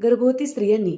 गर्भवती स्त्रियांनी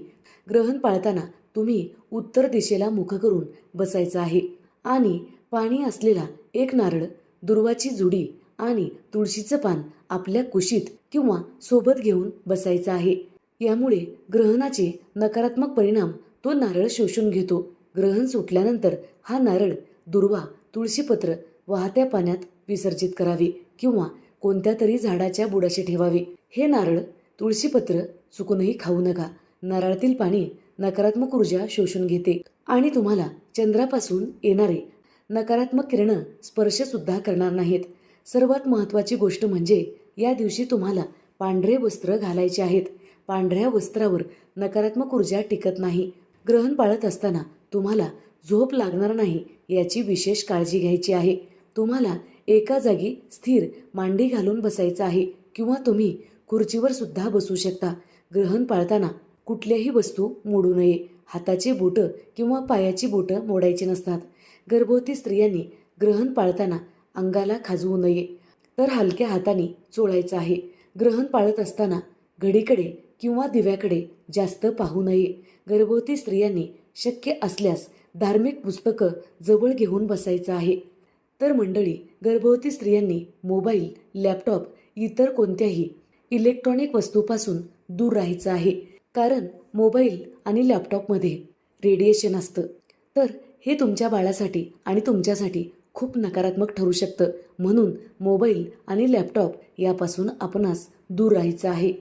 ग्रहण पाळताना तुम्ही उत्तर दिशेला मुख करून बसायचं आहे आणि पाणी असलेला एक नारळ, दुर्वाची जुडी आणि तुळशीचं पान आपल्या कुशीत किंवा सोबत घेऊन बसायचं आहे. यामुळे ग्रहणाचे नकारात्मक परिणाम तो नारळ शोषून घेतो. ग्रहण सुटल्यानंतर हा नारळ, दुर्वा, तुळशीपत्र वाहत्या पाण्यात विसर्जित करावे किंवा कोणत्या तरी झाडाच्या बुडाशी ठेवावे. हे नारळ, तुळशीपत्र चुकूनही खाऊ नका. नारळातील पाणी नकारात्मक ऊर्जा शोषून घेते आणि तुम्हाला चंद्रापासून येणारे नकारात्मक किरण स्पर्श सुद्धा करणार नाहीत. सर्वात महत्त्वाची गोष्ट म्हणजे या दिवशी तुम्हाला पांढरे वस्त्र घालायचे आहेत. पांढऱ्या वस्त्रावर नकारात्मक ऊर्जा टिकत नाही. ग्रहण पाळत असताना तुम्हाला झोप लागणार नाही याची विशेष काळजी घ्यायची आहे. तुम्हाला एका जागी स्थिर मांडी घालून बसायचं आहे किंवा तुम्ही खुर्चीवर सुद्धा बसू शकता. ग्रहण पाळताना कुठल्याही वस्तू मोडू नये. हाताची बोटं किंवा पायाची बोटं मोडायची नसतात. गर्भवती स्त्रियांनी ग्रहण पाळताना अंगाला खाजवू नये, तर हलक्या हाताने चोळायचं आहे. ग्रहण पाळत असताना घडीकडे किंवा दिव्याकडे जास्त पाहू नये. गर्भवती स्त्रियांनी शक्य असल्यास धार्मिक पुस्तकं जवळ घेऊन बसायचं आहे. तर मंडळी, गर्भवती स्त्रियांनी मोबाईल, लॅपटॉप, इतर कोणत्याही इलेक्ट्रॉनिक वस्तूपासून दूर राहायचं आहे. कारण मोबाईल आणि लॅपटॉपमध्ये रेडिएशन असतं. तर हे तुमच्या बाळासाठी आणि तुमच्यासाठी खूप नकारात्मक ठरू शकतं. म्हणून मोबाईल आणि लॅपटॉप यापासून आपणास दूर राहायचं आहे.